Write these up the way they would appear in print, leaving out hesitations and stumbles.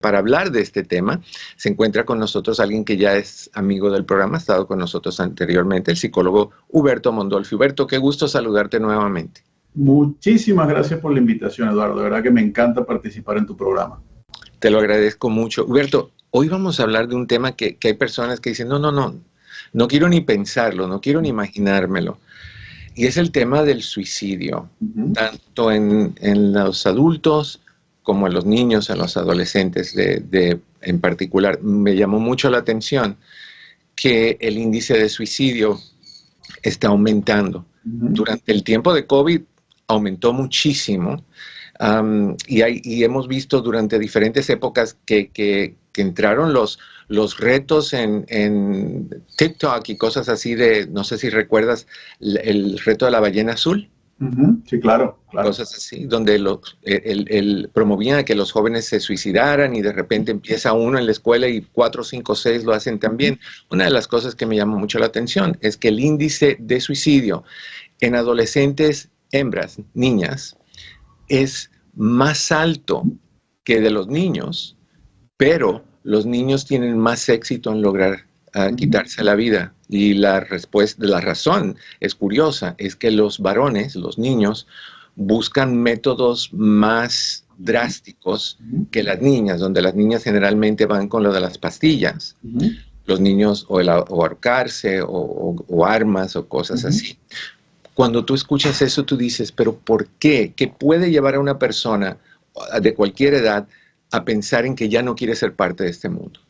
Para hablar de este tema, se encuentra con nosotros alguien que ya es amigo del programa, ha estado con nosotros anteriormente, el psicólogo Huberto Mondolfi. Huberto, qué gusto saludarte nuevamente. Muchísimas gracias por la invitación, Eduardo. De verdad que me encanta participar en tu programa. Te lo agradezco mucho. Huberto, hoy vamos a hablar de un tema que hay personas que dicen, no quiero ni pensarlo, no quiero ni imaginármelo. Y es el tema del suicidio, tanto en los adultos como en los niños, en los adolescentes en particular. Me llamó mucho la atención que el índice de suicidio está aumentando. Durante el tiempo de COVID aumentó muchísimo, y hemos visto durante diferentes épocas que entraron los retos en TikTok y cosas así no sé si recuerdas el reto de la ballena azul. Sí, claro. Cosas así, donde promovían que los jóvenes se suicidaran y de repente empieza uno en la escuela y 4, 5, 6 lo hacen también. Una de las cosas que me llamó mucho la atención es que el índice de suicidio en adolescentes hembras, niñas, es más alto que de los niños, pero los niños tienen más éxito en lograr quitarse la vida. Y la razón es curiosa, es que los varones, los niños, buscan métodos más drásticos que las niñas, donde las niñas generalmente van con lo de las pastillas. Los niños o ahorcarse o armas o cosas así. Cuando tú escuchas eso, tú dices, ¿pero por qué? ¿Qué puede llevar a una persona de cualquier edad a pensar en que ya no quiere ser parte de este mundo?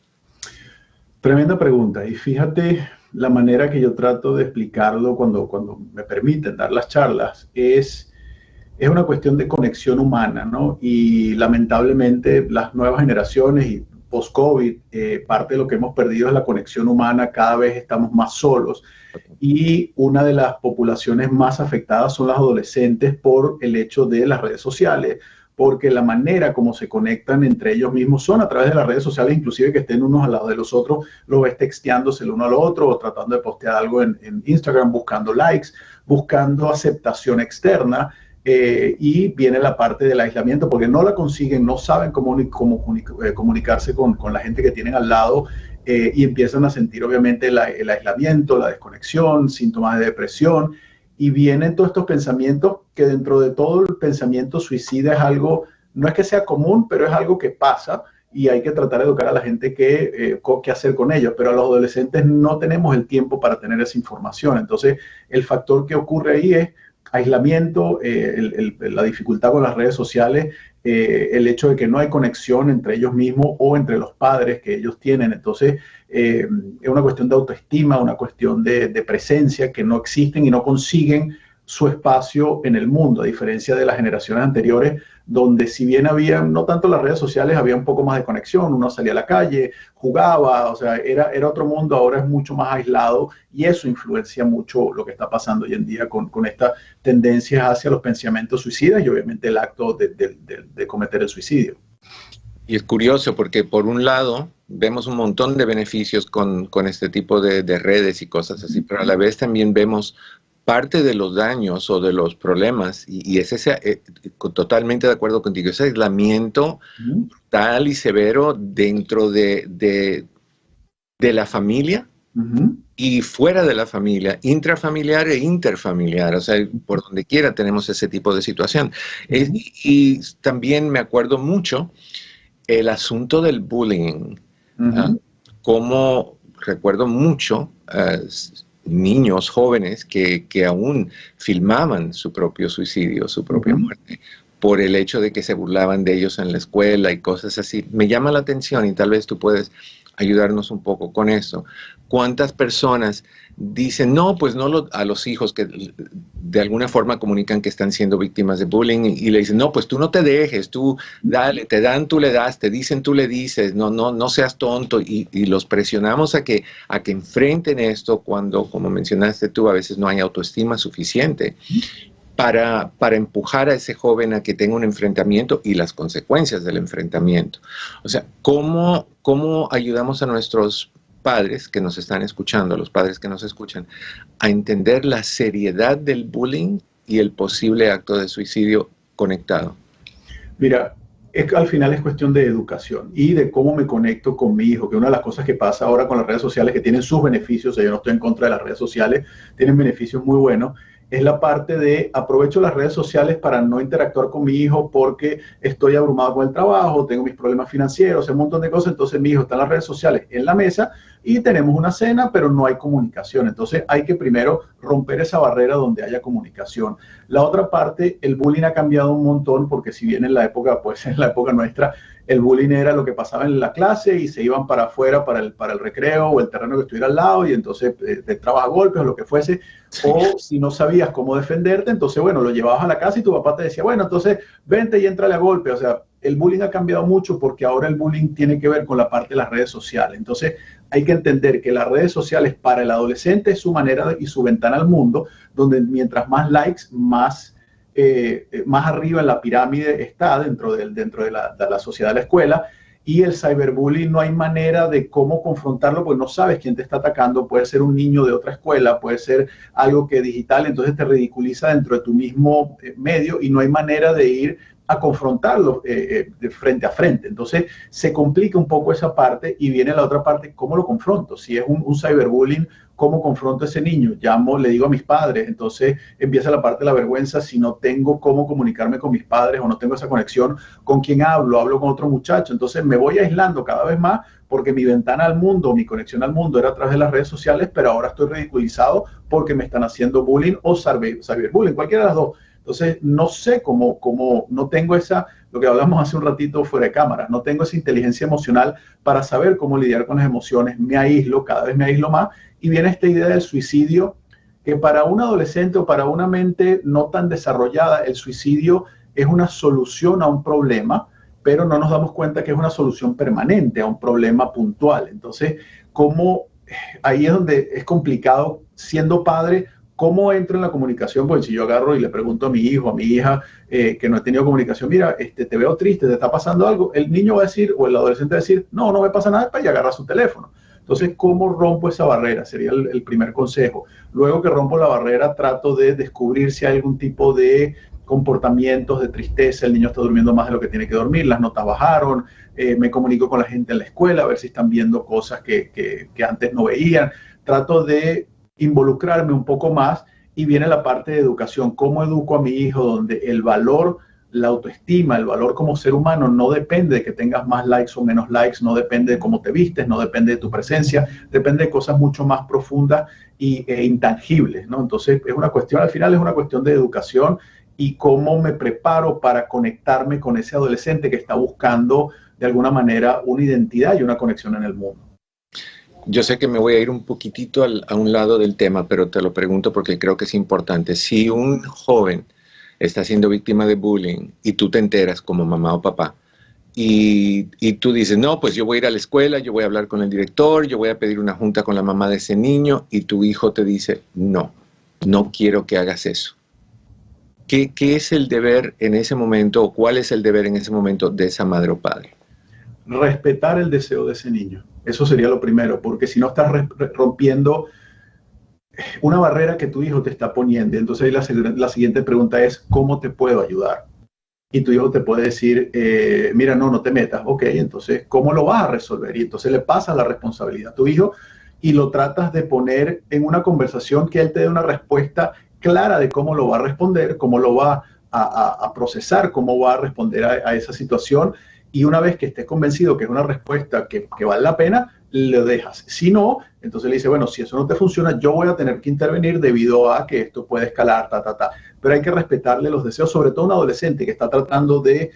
Tremenda pregunta. Y fíjate, la manera que yo trato de explicarlo cuando me permiten dar las charlas es una cuestión de conexión humana, ¿no? Y lamentablemente las nuevas generaciones y post-COVID, parte de lo que hemos perdido es la conexión humana. Cada vez estamos más solos. Y una de las poblaciones más afectadas son las adolescentes por el hecho de las redes sociales, porque la manera como se conectan entre ellos mismos son a través de las redes sociales, inclusive que estén unos al lado de los otros, lo ves texteándose el uno al otro o tratando de postear algo en Instagram, buscando likes, buscando aceptación externa. Y viene la parte del aislamiento, porque no la consiguen, no saben cómo comunicarse con la gente que tienen al lado, y empiezan a sentir obviamente el aislamiento, la desconexión, síntomas de depresión, y vienen todos estos pensamientos que dentro de todo el pensamiento suicida es algo, no es que sea común, pero es algo que pasa y hay que tratar de educar a la gente qué hacer con ello, pero a los adolescentes no tenemos el tiempo para tener esa información. Entonces el factor que ocurre ahí es aislamiento, la dificultad con las redes sociales, el hecho de que no hay conexión entre ellos mismos o entre los padres que ellos tienen. Entonces, es una cuestión de autoestima, una cuestión de presencia, que no existen y no consiguen su espacio en el mundo, a diferencia de las generaciones anteriores, donde si bien había, no tanto las redes sociales, había un poco más de conexión, uno salía a la calle, jugaba, o sea, era otro mundo. Ahora es mucho más aislado y eso influencia mucho lo que está pasando hoy en día con estas tendencias hacia los pensamientos suicidas y obviamente el acto de cometer el suicidio. Y es curioso porque por un lado vemos un montón de beneficios con este tipo de redes y cosas así, pero a la vez también vemos parte de los daños o de los problemas, y es totalmente de acuerdo contigo, ese aislamiento brutal y severo dentro de la familia y fuera de la familia, intrafamiliar e interfamiliar, o sea, por donde quiera tenemos ese tipo de situación. Y también me acuerdo mucho el asunto del bullying, como recuerdo mucho niños jóvenes que aún filmaban su propio suicidio, su propia muerte, por el hecho de que se burlaban de ellos en la escuela y cosas así. Me llama la atención y tal vez tú puedes ayudarnos un poco con eso. ¿Cuántas personas dicen, no, pues no a los hijos que de alguna forma comunican que están siendo víctimas de bullying y le dicen, no, pues tú no te dejes, tú dale, te dan, tú le das, te dicen, tú le dices, no seas tonto, y los presionamos a que enfrenten esto cuando, como mencionaste tú, a veces no hay autoestima suficiente para empujar a ese joven a que tenga un enfrentamiento y las consecuencias del enfrentamiento. O sea, ¿cómo ayudamos a nuestros padres que nos están escuchando, los padres que nos escuchan, a entender la seriedad del bullying y el posible acto de suicidio conectado? Mira, Al final es cuestión de educación y de cómo me conecto con mi hijo, que una de las cosas que pasa ahora con las redes sociales, que tienen sus beneficios, yo no estoy en contra de las redes sociales, tienen beneficios muy buenos, es la parte de aprovecho las redes sociales para no interactuar con mi hijo porque estoy abrumado con el trabajo, tengo mis problemas financieros, un montón de cosas, entonces mi hijo está en las redes sociales en la mesa y tenemos una cena, pero no hay comunicación. Entonces hay que primero romper esa barrera donde haya comunicación. La otra parte, el bullying ha cambiado un montón porque si bien en la época, pues en la época nuestra, el bullying era lo que pasaba en la clase y se iban para afuera para el recreo o el terreno que estuviera al lado y entonces te entrabas a golpes o lo que fuese. O si no sabías cómo defenderte, entonces, bueno, lo llevabas a la casa y tu papá te decía, bueno, entonces vente y entrale a golpe. O sea, el bullying ha cambiado mucho porque ahora el bullying tiene que ver con la parte de las redes sociales. Entonces, hay que entender que las redes sociales para el adolescente es su manera y su ventana al mundo, donde mientras más likes, más arriba en la pirámide está dentro de la sociedad de la escuela. Y el cyberbullying no hay manera de cómo confrontarlo porque no sabes quién te está atacando. Puede ser un niño de otra escuela, puede ser algo que es digital, entonces te ridiculiza dentro de tu mismo medio y no hay manera de ir a confrontarlo de frente a frente. Entonces se complica un poco esa parte y viene la otra parte, ¿cómo lo confronto? Si es un cyberbullying, ¿cómo confronto a ese niño? Llamo, le digo a mis padres, entonces empieza la parte de la vergüenza si no tengo cómo comunicarme con mis padres o no tengo esa conexión con quien hablo con otro muchacho, entonces me voy aislando cada vez más porque mi ventana al mundo, mi conexión al mundo era a través de las redes sociales, pero ahora estoy ridiculizado porque me están haciendo bullying o cyberbullying, cualquiera de las dos. Entonces, no sé cómo, no tengo lo que hablamos hace un ratito fuera de cámara, no tengo esa inteligencia emocional para saber cómo lidiar con las emociones, me aíslo, cada vez me aíslo más, y viene esta idea del suicidio, que para un adolescente o para una mente no tan desarrollada, el suicidio es una solución a un problema, pero no nos damos cuenta que es una solución permanente a un problema puntual. Entonces, ahí es donde es complicado siendo padre. ¿Cómo entro en la comunicación? Pues si yo agarro y le pregunto a mi hijo, a mi hija, que no he tenido comunicación, mira, te veo triste, te está pasando algo, el niño va a decir, o el adolescente va a decir, no, no me pasa nada, y agarra su teléfono. Entonces, ¿cómo rompo esa barrera? Sería el primer consejo. Luego que rompo la barrera, trato de descubrir si hay algún tipo de comportamientos de tristeza, el niño está durmiendo más de lo que tiene que dormir, las notas bajaron, me comunico con la gente en la escuela, a ver si están viendo cosas que antes no veían. Trato de involucrarme un poco más y viene la parte de educación. ¿Cómo educo a mi hijo? Donde el valor, la autoestima, el valor como ser humano no depende de que tengas más likes o menos likes, no depende de cómo te vistes, no depende de tu presencia, depende de cosas mucho más profundas e intangibles, ¿no? Entonces es una cuestión, al final es una cuestión de educación y cómo me preparo para conectarme con ese adolescente que está buscando de alguna manera una identidad y una conexión en el mundo. Yo sé que me voy a ir un poquitito a un lado del tema, pero te lo pregunto porque creo que es importante. Si un joven está siendo víctima de bullying y tú te enteras como mamá o papá y tú dices, no, pues yo voy a ir a la escuela, yo voy a hablar con el director, yo voy a pedir una junta con la mamá de ese niño y tu hijo te dice, no, no quiero que hagas eso. ¿Qué es el deber en ese momento o cuál es el deber en ese momento de esa madre o padre? Respetar el deseo de ese niño. Eso sería lo primero, porque si no estás rompiendo una barrera que tu hijo te está poniendo. Entonces la siguiente pregunta es, ¿cómo te puedo ayudar? Y tu hijo te puede decir, mira, no te metas. Ok, entonces, ¿cómo lo vas a resolver? Y entonces le pasas la responsabilidad a tu hijo y lo tratas de poner en una conversación que él te dé una respuesta clara de cómo lo va a responder, cómo lo va a procesar, cómo va a responder a esa situación. Y una vez que estés convencido que es una respuesta que vale la pena, lo dejas. Si no, entonces le dice, bueno, si eso no te funciona, yo voy a tener que intervenir debido a que esto puede escalar, Pero hay que respetarle los deseos, sobre todo a un adolescente que está tratando de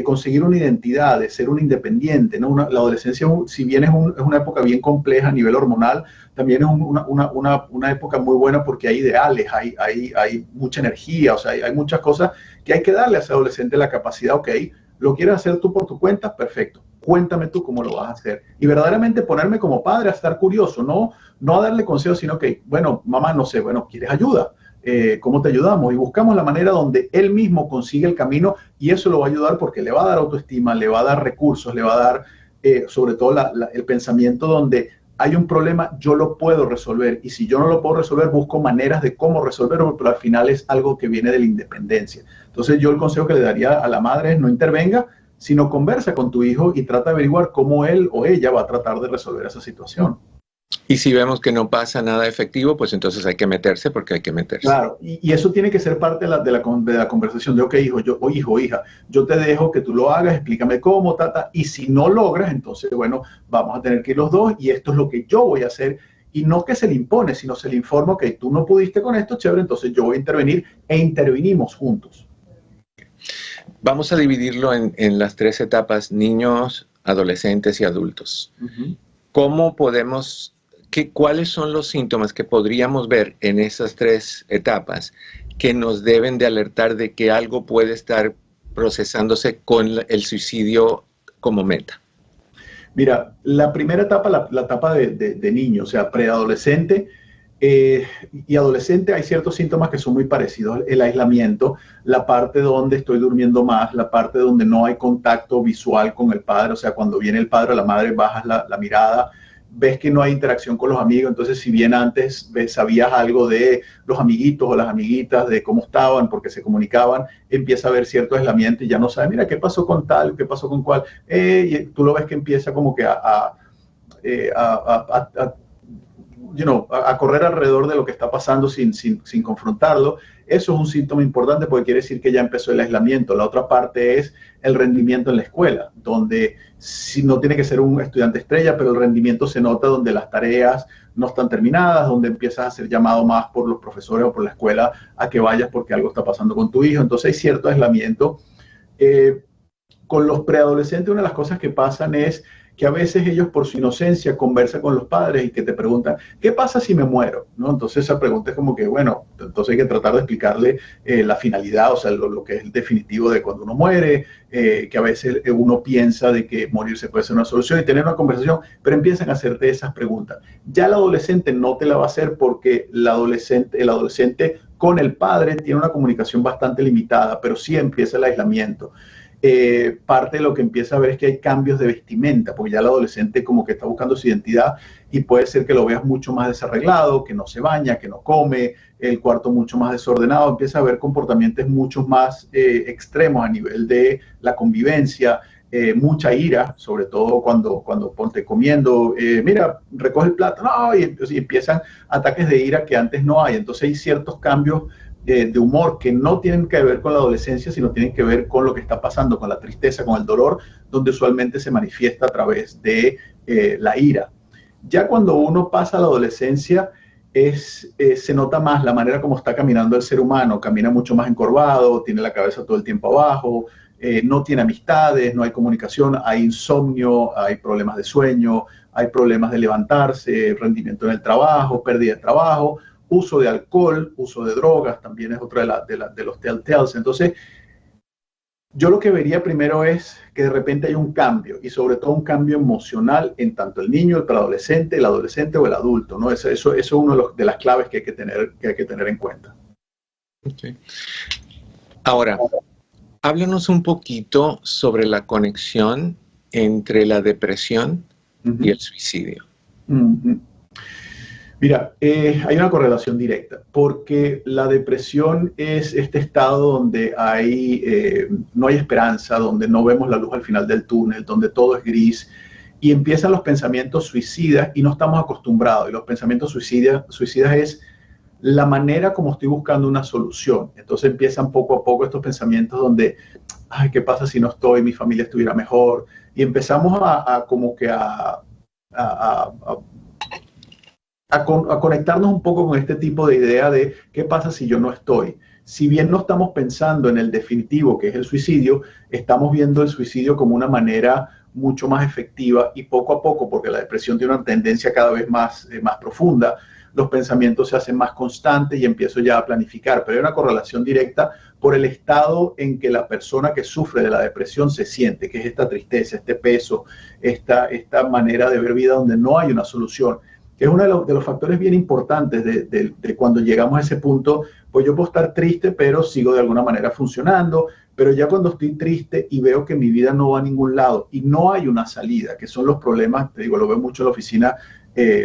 conseguir una identidad, de ser un independiente, ¿no? La adolescencia, si bien es una época bien compleja a nivel hormonal, también es una época muy buena porque hay ideales, hay mucha energía, o sea, hay muchas cosas que hay que darle a ese adolescente la capacidad, ok, ¿lo quieres hacer tú por tu cuenta? Perfecto. Cuéntame tú cómo lo vas a hacer. Y verdaderamente ponerme como padre a estar curioso, no a darle consejos, sino que, bueno, mamá, no sé, bueno, ¿quieres ayuda? ¿Cómo te ayudamos? Y buscamos la manera donde él mismo consigue el camino y eso lo va a ayudar porque le va a dar autoestima, le va a dar recursos, le va a dar sobre todo el pensamiento donde hay un problema, yo lo puedo resolver. Y si yo no lo puedo resolver, busco maneras de cómo resolverlo, pero al final es algo que viene de la independencia. Entonces yo el consejo que le daría a la madre es no intervenga, sino conversa con tu hijo y trata de averiguar cómo él o ella va a tratar de resolver esa situación. Y si vemos que no pasa nada efectivo, pues entonces hay que meterse porque hay que meterse. Claro, y eso tiene que ser parte de la conversación de, ok, hijo, hija, yo te dejo que tú lo hagas, explícame cómo, y si no logras, entonces, bueno, vamos a tener que ir los dos y esto es lo que yo voy a hacer. Y no que se le impone, sino se le informa que tú no pudiste con esto, chévere, entonces yo voy a intervenir e intervinimos juntos. Vamos a dividirlo en las 3 etapas, niños, adolescentes y adultos. ¿Cómo podemos, cuáles son los síntomas que podríamos ver en esas 3 etapas que nos deben de alertar de que algo puede estar procesándose con el suicidio como meta? Mira, la primera etapa, la etapa de niño, o sea, preadolescente y adolescente, hay ciertos síntomas que son muy parecidos. El aislamiento, la parte donde estoy durmiendo más, la parte donde no hay contacto visual con el padre, o sea, cuando viene el padre o la madre, bajas la mirada, ves que no hay interacción con los amigos, entonces si bien antes sabías algo de los amiguitos o las amiguitas, de cómo estaban, porque se comunicaban, empieza a haber cierto aislamiento y ya no sabes, mira, ¿qué pasó con tal? ¿Qué pasó con cual? Y tú lo ves que empieza como que a correr alrededor de lo que está pasando sin confrontarlo. Eso es un síntoma importante porque quiere decir que ya empezó el aislamiento. La otra parte es el rendimiento en la escuela, donde si no tiene que ser un estudiante estrella, pero el rendimiento se nota donde las tareas no están terminadas, donde empiezas a ser llamado más por los profesores o por la escuela a que vayas porque algo está pasando con tu hijo. Entonces hay cierto aislamiento. Con los preadolescentes, una de las cosas que pasan es que a veces ellos por su inocencia conversan con los padres y que te preguntan, ¿qué pasa si me muero? ¿No? Entonces esa pregunta es como que, bueno, entonces hay que tratar de explicarle la finalidad, o sea, lo que es el definitivo de cuando uno muere, que a veces uno piensa de que morirse puede ser una solución y tener una conversación, pero empiezan a hacerte esas preguntas. Ya el adolescente no te la va a hacer porque el adolescente con el padre tiene una comunicación bastante limitada, pero sí empieza el aislamiento. Parte de lo que empieza a ver es que hay cambios de vestimenta, porque ya el adolescente como que está buscando su identidad y puede ser que lo veas mucho más desarreglado, que no se baña, que no come, el cuarto mucho más desordenado, empieza a ver comportamientos mucho más extremos a nivel de la convivencia, mucha ira, sobre todo cuando ponte comiendo, mira, recoge el plato, no, y empiezan ataques de ira que antes no hay. Entonces hay ciertos cambios de humor que no tienen que ver con la adolescencia, sino tienen que ver con lo que está pasando, con la tristeza, con el dolor, donde usualmente se manifiesta a través de la ira. Ya cuando uno pasa a la adolescencia, se nota más la manera como está caminando el ser humano, camina mucho más encorvado, tiene la cabeza todo el tiempo abajo, no tiene amistades, no hay comunicación, hay insomnio, hay problemas de sueño, hay problemas de levantarse, rendimiento en el trabajo, pérdida de trabajo, uso de alcohol, uso de drogas, también es otra de los telltales. Entonces, yo lo que vería primero es que de repente hay un cambio y sobre todo un cambio emocional en tanto el niño, el preadolescente, el adolescente o el adulto, ¿no? Eso es una de las claves que hay que tener en cuenta. Okay. Ahora, háblanos un poquito sobre la conexión entre la depresión y el suicidio. Mira, hay una correlación directa, porque la depresión es este estado donde no hay esperanza, donde no vemos la luz al final del túnel, donde todo es gris, y empiezan los pensamientos suicidas y no estamos acostumbrados. Y los pensamientos suicidas es la manera como estoy buscando una solución. Entonces empiezan poco a poco estos pensamientos donde, ay, ¿qué pasa si no estoy? Mi familia estuviera mejor. Y empezamos a conectarnos un poco con este tipo de idea de qué pasa si yo no estoy. Si bien no estamos pensando en el definitivo, que es el suicidio, estamos viendo el suicidio como una manera mucho más efectiva y poco a poco, porque la depresión tiene una tendencia cada vez más profunda, los pensamientos se hacen más constantes y empiezo ya a planificar, pero hay una correlación directa por el estado en que la persona que sufre de la depresión se siente, que es esta tristeza, este peso, esta manera de ver vida donde no hay una solución, que es uno de los factores bien importantes de cuando llegamos a ese punto. Pues yo puedo estar triste, pero sigo de alguna manera funcionando, pero ya cuando estoy triste y veo que mi vida no va a ningún lado y no hay una salida, que son los problemas, te digo, lo veo mucho en la oficina,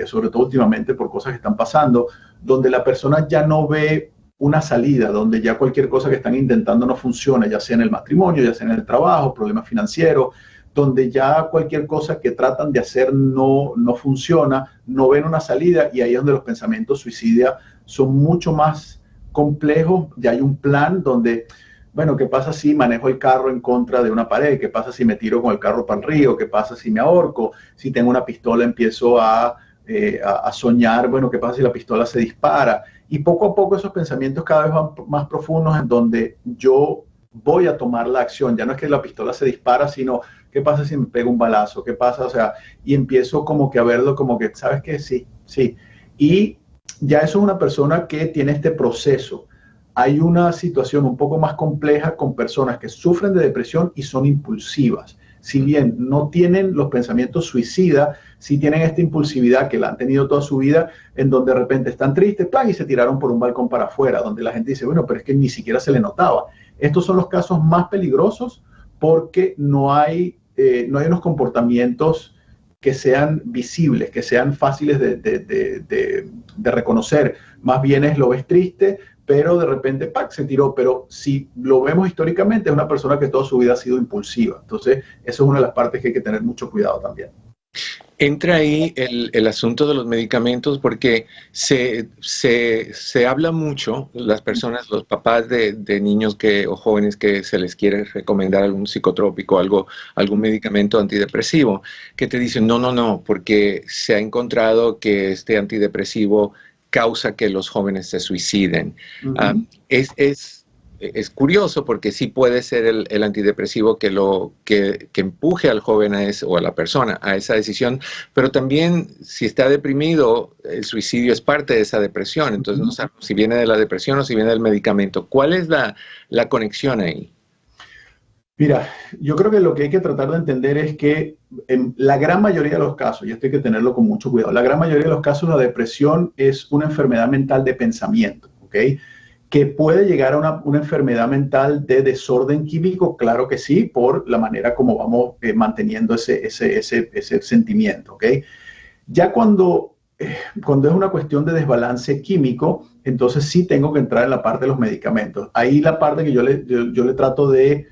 sobre todo últimamente por cosas que están pasando, donde la persona ya no ve una salida, donde ya cualquier cosa que están intentando no funciona, ya sea en el matrimonio, ya sea en el trabajo, problemas financieros, donde ya cualquier cosa que tratan de hacer no funciona, no ven una salida, y ahí es donde los pensamientos suicidas son mucho más complejos. Ya hay un plan donde, bueno, ¿qué pasa si manejo el carro en contra de una pared? ¿Qué pasa si me tiro con el carro para el río? ¿Qué pasa si me ahorco? Si tengo una pistola empiezo a soñar, bueno, ¿qué pasa si la pistola se dispara? Y poco a poco esos pensamientos cada vez van más profundos, en donde yo voy a tomar la acción. Ya no es que la pistola se dispara, sino ¿qué pasa si me pego un balazo? ¿Qué pasa? O sea, y empiezo como que a verlo como que, ¿sabes qué? Sí, sí. Y ya eso es una persona que tiene este proceso. Hay una situación un poco más compleja con personas que sufren de depresión y son impulsivas. Si bien no tienen los pensamientos suicidas, sí tienen esta impulsividad que la han tenido toda su vida, en donde de repente están tristes, ¡plá!, y se tiraron por un balcón para afuera, donde la gente dice, bueno, pero es que ni siquiera se le notaba. Estos son los casos más peligrosos, porque no hay unos comportamientos que sean visibles, que sean fáciles de reconocer. Más bien es, lo ves triste, pero de repente ¡pac!, se tiró. Pero si lo vemos históricamente, es una persona que toda su vida ha sido impulsiva. Entonces, eso es una de las partes que hay que tener mucho cuidado también. Entra ahí el asunto de los medicamentos, porque se habla mucho, las personas, los papás de niños o jóvenes que se les quiere recomendar algún psicotrópico, algún medicamento antidepresivo, que te dicen, no, no, no, porque se ha encontrado que este antidepresivo causa que los jóvenes se suiciden. Es curioso, porque sí puede ser el antidepresivo que empuje al joven o a la persona a esa decisión, pero también, si está deprimido, el suicidio es parte de esa depresión. Entonces no sabemos si viene de la depresión o si viene del medicamento. ¿Cuál es la conexión ahí? Mira, yo creo que lo que hay que tratar de entender es que en la gran mayoría de los casos, y esto hay que tenerlo con mucho cuidado, la gran mayoría de los casos la depresión es una enfermedad mental de pensamiento, ¿ok? Que puede llegar a una enfermedad mental de desorden químico, claro que sí, por la manera como vamos manteniendo ese sentimiento, ¿ok? Ya cuando es una cuestión de desbalance químico, entonces sí tengo que entrar en la parte de los medicamentos. Ahí la parte que yo le trato de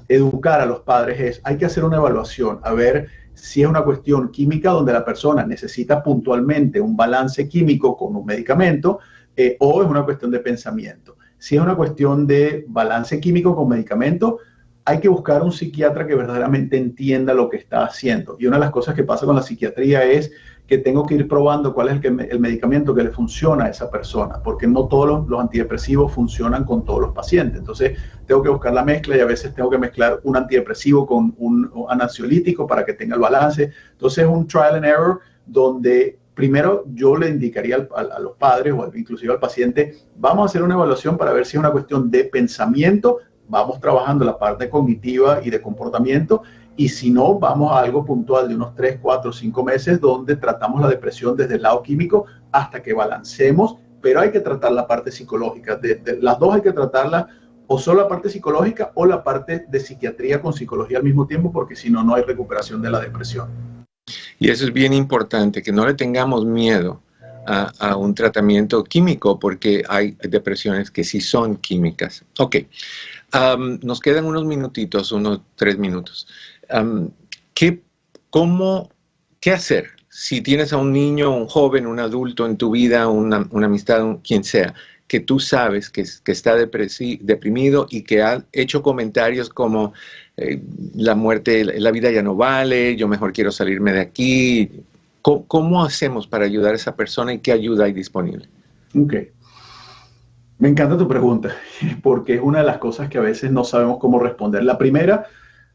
educar a los padres es, hay que hacer una evaluación, a ver si es una cuestión química donde la persona necesita puntualmente un balance químico con un medicamento, o es una cuestión de pensamiento. Si es una cuestión de balance químico con medicamento, hay que buscar un psiquiatra que verdaderamente entienda lo que está haciendo. Y una de las cosas que pasa con la psiquiatría es que tengo que ir probando cuál es el medicamento que le funciona a esa persona, porque no todos los antidepresivos funcionan con todos los pacientes. Entonces, tengo que buscar la mezcla, y a veces tengo que mezclar un antidepresivo con un ansiolítico para que tenga el balance. Entonces, es un trial and error, donde primero yo le indicaría a los padres, o inclusive al paciente, vamos a hacer una evaluación para ver si es una cuestión de pensamiento. Vamos trabajando la parte cognitiva y de comportamiento, y si no, vamos a algo puntual de unos 3, 4, 5 meses, donde tratamos la depresión desde el lado químico hasta que balancemos, pero hay que tratar la parte psicológica. De las dos hay que tratarla, o solo la parte psicológica o la parte de psiquiatría con psicología al mismo tiempo, porque si no, no hay recuperación de la depresión. Y eso es bien importante, que no le tengamos miedo a un tratamiento químico, porque hay depresiones que sí son químicas. Ok. Nos quedan unos minutitos, unos 3 minutos. ¿Qué hacer si tienes a un niño, un joven, un adulto en tu vida, una amistad, quien sea, que tú sabes que está deprimido y que ha hecho comentarios como la muerte, la vida ya no vale, yo mejor quiero salirme de aquí? ¿Cómo hacemos para ayudar a esa persona, y qué ayuda hay disponible? Ok. Me encanta tu pregunta, porque es una de las cosas que a veces no sabemos cómo responder. La primera,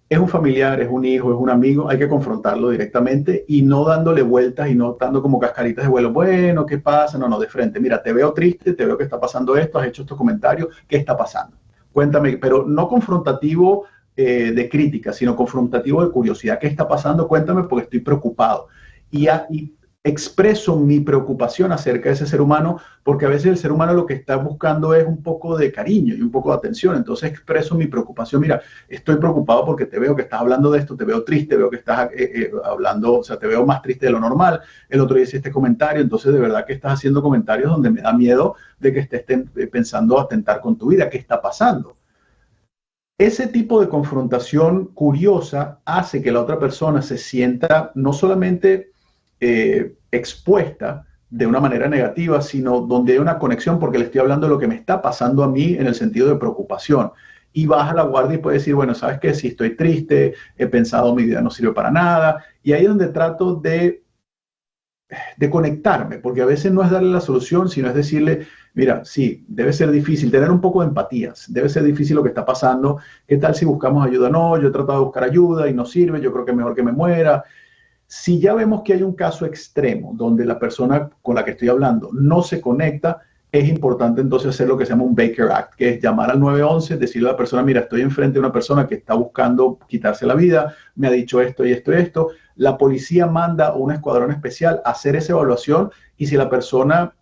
es un familiar, es un hijo, es un amigo, hay que confrontarlo directamente, y no dándole vueltas y no dando como cascaritas de vuelo. Bueno, ¿qué pasa? No, de frente. Mira, te veo triste, te veo que está pasando esto, has hecho estos comentarios, ¿qué está pasando? Cuéntame, pero no confrontativo de crítica, sino confrontativo de curiosidad. ¿Qué está pasando? Cuéntame, porque estoy preocupado. Y expreso mi preocupación acerca de ese ser humano, porque a veces el ser humano lo que está buscando es un poco de cariño y un poco de atención. Entonces expreso mi preocupación. Mira, estoy preocupado porque te veo que estás hablando de esto, te veo triste, veo que estás hablando, o sea, te veo más triste de lo normal. El otro día hice este comentario, entonces de verdad que estás haciendo comentarios donde me da miedo de que estés pensando atentar con tu vida. ¿Qué está pasando? Ese tipo de confrontación curiosa hace que la otra persona se sienta no solamente expuesta de una manera negativa, sino donde hay una conexión porque le estoy hablando de lo que me está pasando a mí en el sentido de preocupación. Y baja la guardia y puede decir, bueno, ¿sabes qué? Si estoy triste, he pensado mi vida no sirve para nada. Y ahí es donde trato de conectarme, porque a veces no es darle la solución, sino es decirle, mira, sí, debe ser difícil, tener un poco de empatías, debe ser difícil lo que está pasando, ¿qué tal si buscamos ayuda? No, yo he tratado de buscar ayuda y no sirve, yo creo que es mejor que me muera. Si ya vemos que hay un caso extremo donde la persona con la que estoy hablando no se conecta, es importante entonces hacer lo que se llama un Baker Act, que es llamar al 911, decirle a la persona, mira, estoy enfrente de una persona que está buscando quitarse la vida, me ha dicho esto y esto y esto. La policía manda un escuadrón especial a hacer esa evaluación y si la persona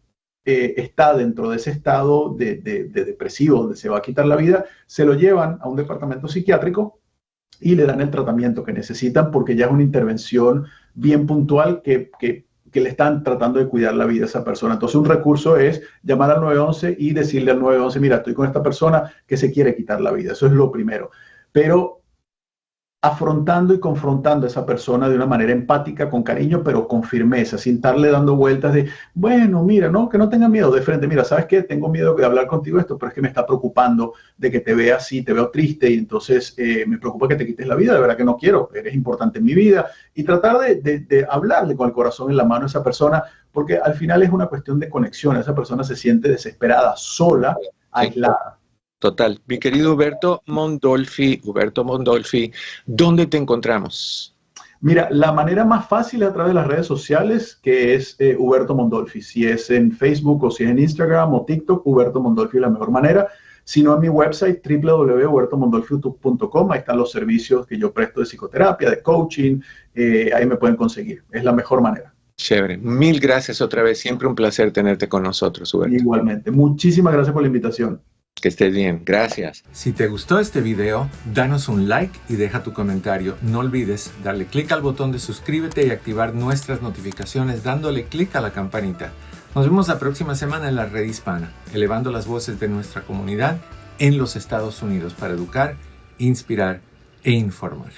está dentro de ese estado de depresivo donde se va a quitar la vida, se lo llevan a un departamento psiquiátrico y le dan el tratamiento que necesitan porque ya es una intervención bien puntual que le están tratando de cuidar la vida a esa persona. Entonces un recurso es llamar al 911 y decirle al 911, mira, estoy con esta persona que se quiere quitar la vida. Eso es lo primero. Pero afrontando y confrontando a esa persona de una manera empática, con cariño, pero con firmeza, sin estarle dando vueltas de, bueno, mira, no, que no tenga miedo de frente, mira, ¿sabes qué? Tengo miedo de hablar contigo esto, pero es que me está preocupando de que te vea así, te veo triste y entonces me preocupa que te quites la vida, de verdad que no quiero, eres importante en mi vida y tratar de hablarle con el corazón en la mano a esa persona, porque al final es una cuestión de conexión, esa persona se siente desesperada, sola, aislada. Total. Mi querido Huberto Mondolfi, ¿dónde te encontramos? Mira, la manera más fácil es a través de las redes sociales, que es Huberto Mondolfi. Si es en Facebook o si es en Instagram o TikTok, Huberto Mondolfi es la mejor manera. Si no, en mi website www.hubertomondolfi.com, ahí están los servicios que yo presto de psicoterapia, de coaching, ahí me pueden conseguir. Es la mejor manera. Chévere. Mil gracias otra vez. Siempre un placer tenerte con nosotros, Huberto. Igualmente. Muchísimas gracias por la invitación. Que estés bien. Gracias. Si te gustó este video, danos un like y deja tu comentario. No olvides darle clic al botón de suscríbete y activar nuestras notificaciones dándole clic a la campanita. Nos vemos la próxima semana en la Red Hispana, elevando las voces de nuestra comunidad en los Estados Unidos para educar, inspirar e informar.